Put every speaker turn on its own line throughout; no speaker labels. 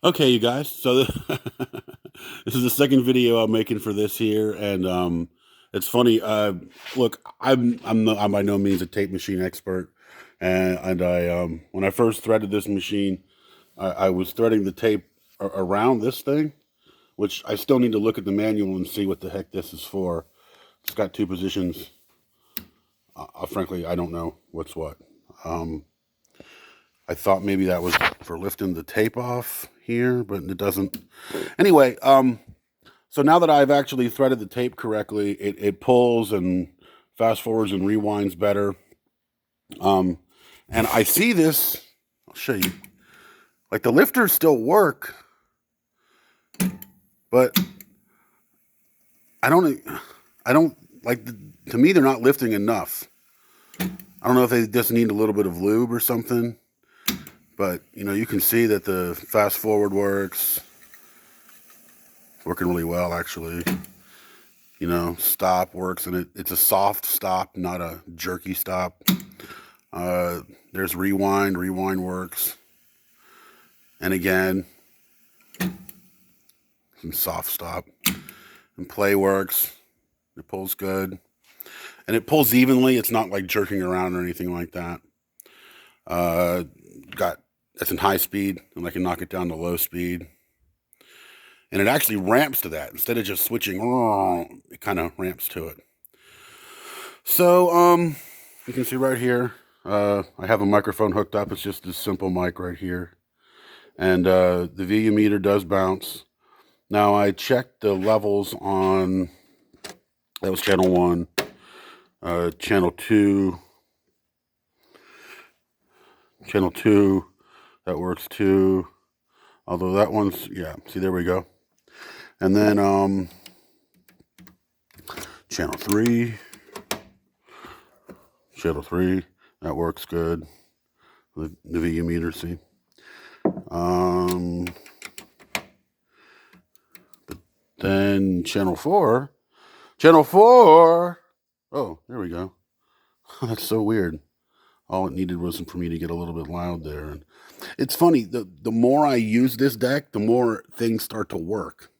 Okay, you guys. So this is the second video I'm making for this here, and it's funny. Look, I'm by no means a tape machine expert, and I when I first threaded this machine, I was threading the tape around this thing, which I still need to look at the manual and see what the heck this is for. It's got two positions. Frankly, I don't know what's what. Um, I thought maybe that was for lifting the tape off here, but it doesn't. Anyway, so now that I've actually threaded the tape correctly, it pulls and fast forwards and rewinds better. Um, and I see this. I'll show you. Like the lifters still work, but I don't like. To me, they're not lifting enough. I don't know if they just need a little bit of lube or something. But you can see that the fast forward works. Working really well, actually. Stop works, and it's a soft stop, not a jerky stop. There's rewind. Rewind works. And again, some soft stop. And play works. It pulls good. And it pulls evenly. It's not like jerking around or anything like that. That's in high speed, and I can knock it down to low speed. And it actually ramps to that. Instead of just switching, it kind of ramps to it. So, you can see right here, I have a microphone hooked up. It's just this simple mic right here. And the VU meter does bounce. Now, I checked the levels on, that was channel 1, channel 2, that works too. Although that one's, yeah, see, there we go. And then channel 3, that works good. The VU meter, see. But then channel 4, oh, there we go. That's so weird. All it needed was for me to get a little bit loud there. And it's funny, the more I use this deck, the more things start to work.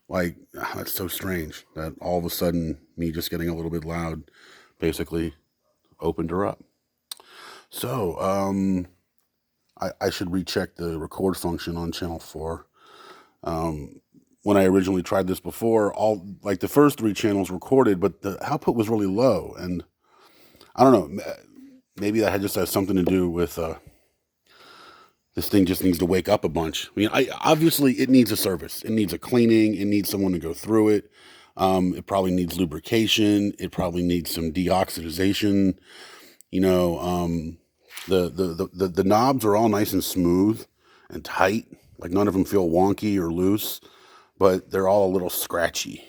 Like, that's so strange that all of a sudden me just getting a little bit loud basically opened her up. So, I should recheck the record function on channel 4. When I originally tried this before, the first 3 channels recorded, but the output was really low. And I don't know, maybe that just has something to do with this thing just needs to wake up a bunch. I mean, obviously it needs a service. It needs a cleaning. It needs someone to go through it. It probably needs lubrication. It probably needs some deoxidization. The knobs are all nice and smooth and tight. Like none of them feel wonky or loose, but they're all a little scratchy.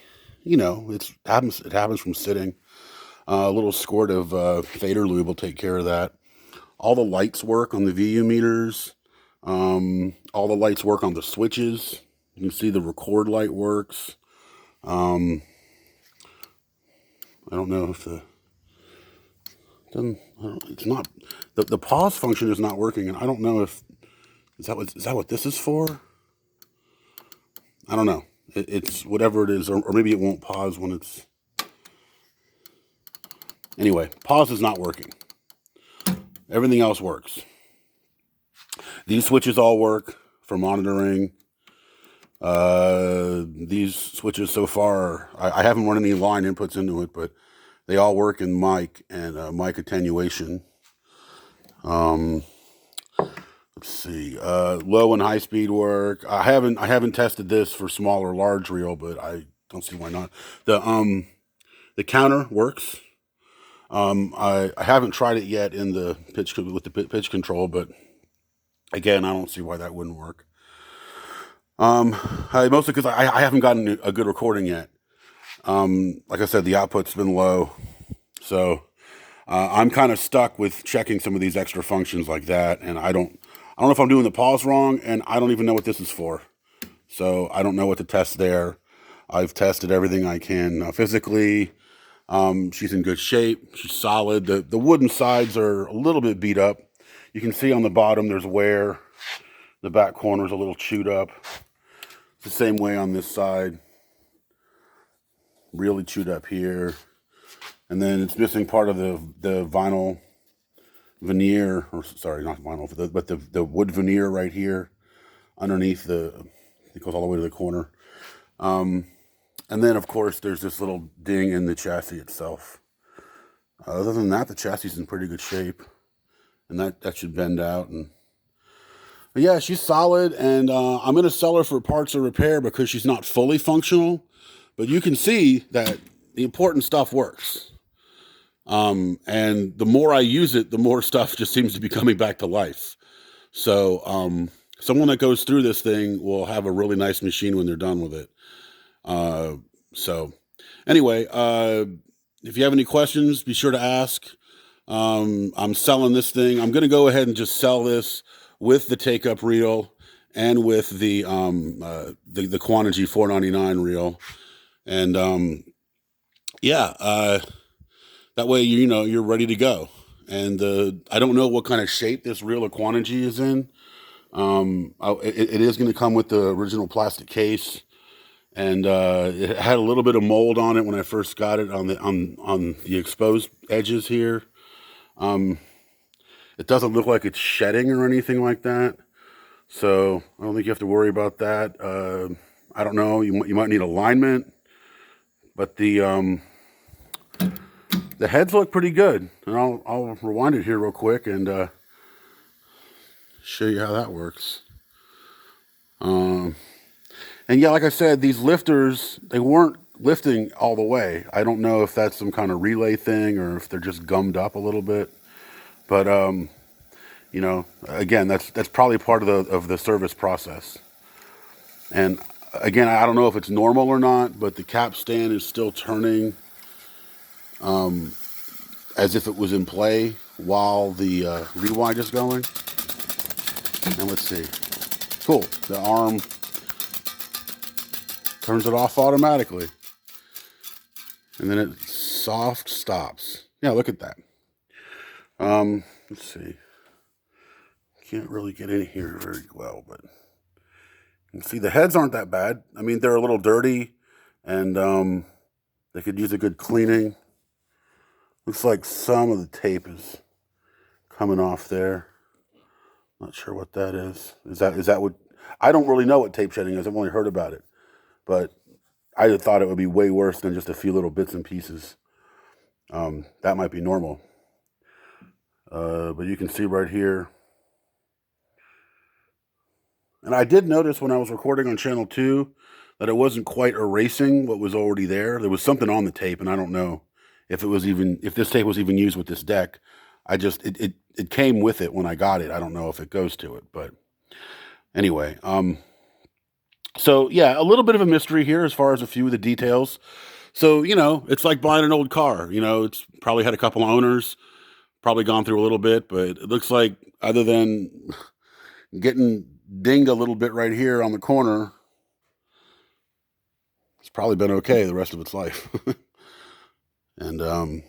It happens from sitting. A little squirt of fader lube will take care of that. All the lights work on the VU meters. All the lights work on the switches. You can see the record light works. I don't know if it's not, the pause function is not working, and I don't know if, is that what this is for? I don't know. It's whatever it is, or maybe it won't pause when it's, anyway, pause is not working. Everything else works. These switches all work for monitoring. These switches so far, I haven't run any line inputs into it, but they all work in mic and mic attenuation. Let's see. Low and high speed work. I haven't tested this for small or large reel, but I don't see why not. The counter works. I haven't tried it yet in the pitch control, but again, I don't see why that wouldn't work. Mostly because I haven't gotten a good recording yet. Like I said, the output's been low, so I'm kind of stuck with checking some of these extra functions like that, and I don't know if I'm doing the pause wrong, and I don't even know what this is for. So I don't know what to test there. I've tested everything I can physically. She's in good shape. She's solid. The wooden sides are a little bit beat up. You can see on the bottom there's wear. The back corner's a little chewed up. It's the same way on this side. Really chewed up here. And then it's missing part of the vinyl veneer, or sorry, not vinyl, but the wood veneer right here underneath it goes all the way to the corner. And then, of course, there's this little ding in the chassis itself. Other than that, the chassis is in pretty good shape. And that should bend out. But yeah, she's solid, and I'm going to sell her for parts or repair because she's not fully functional. But you can see that the important stuff works. And the more I use it, the more stuff just seems to be coming back to life. So someone that goes through this thing will have a really nice machine when they're done with it. So anyway, if you have any questions, be sure to ask. I'm selling this thing. I'm going to go ahead and just sell this with the take-up reel and with the Quantigy 499 reel. And yeah, that way you're ready to go. And I don't know what kind of shape this reel of Quantigy is in. It is going to come with the original plastic case. And it had a little bit of mold on it when I first got it on the exposed edges here. It doesn't look like it's shedding or anything like that, so I don't think you have to worry about that. I don't know. You might need alignment, but the heads look pretty good. And I'll rewind it here real quick and show you how that works. And yeah, like I said, these lifters, they weren't lifting all the way. I don't know if that's some kind of relay thing or if they're just gummed up a little bit. But again, that's probably part of the service process. And again, I don't know if it's normal or not, but the cap stand is still turning as if it was in play while the rewind is going. And let's see. Cool. The arm turns it off automatically. And then it soft stops. Yeah, look at that. Let's see. Can't really get in here very well, but you can see the heads aren't that bad. I mean, they're a little dirty, and they could use a good cleaning. Looks like some of the tape is coming off there. Not sure what that is. Is that what? I don't really know what tape shedding is. I've only heard about it, but I thought it would be way worse than just a few little bits and pieces. That might be normal. But you can see right here. And I did notice when I was recording on channel 2 that it wasn't quite erasing what was already there. There was something on the tape, and I don't know if this tape was even used with this deck. It came with it when I got it. I don't know if it goes to it, but anyway. So yeah, a little bit of a mystery here as far as a few of the details. So, it's like buying an old car. It's probably had a couple of owners, probably gone through a little bit, but it looks like other than getting dinged a little bit right here on the corner, it's probably been okay the rest of its life. And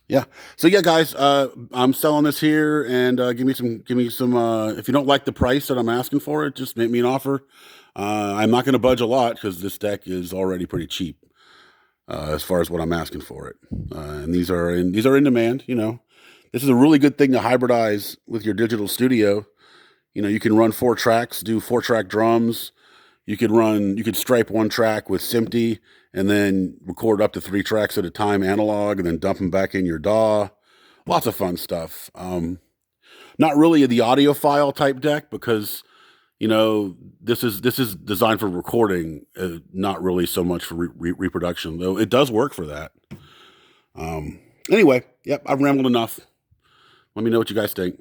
yeah. So yeah, guys, I'm selling this here, and give me some. If you don't like the price that I'm asking for it, just make me an offer. I'm not going to budge a lot because this deck is already pretty cheap as far as what I'm asking for it. And these are in demand. This is a really good thing to hybridize with your digital studio. You can run 4 tracks, do 4-track drums. You could stripe 1 track with SMPTE and then record up to 3 tracks at a time analog and then dump them back in your DAW. Lots of fun stuff. Not really the audiophile type deck because, this is designed for recording, not really so much for reproduction, though it does work for that. Anyway, yep, I've rambled enough. Let me know what you guys think.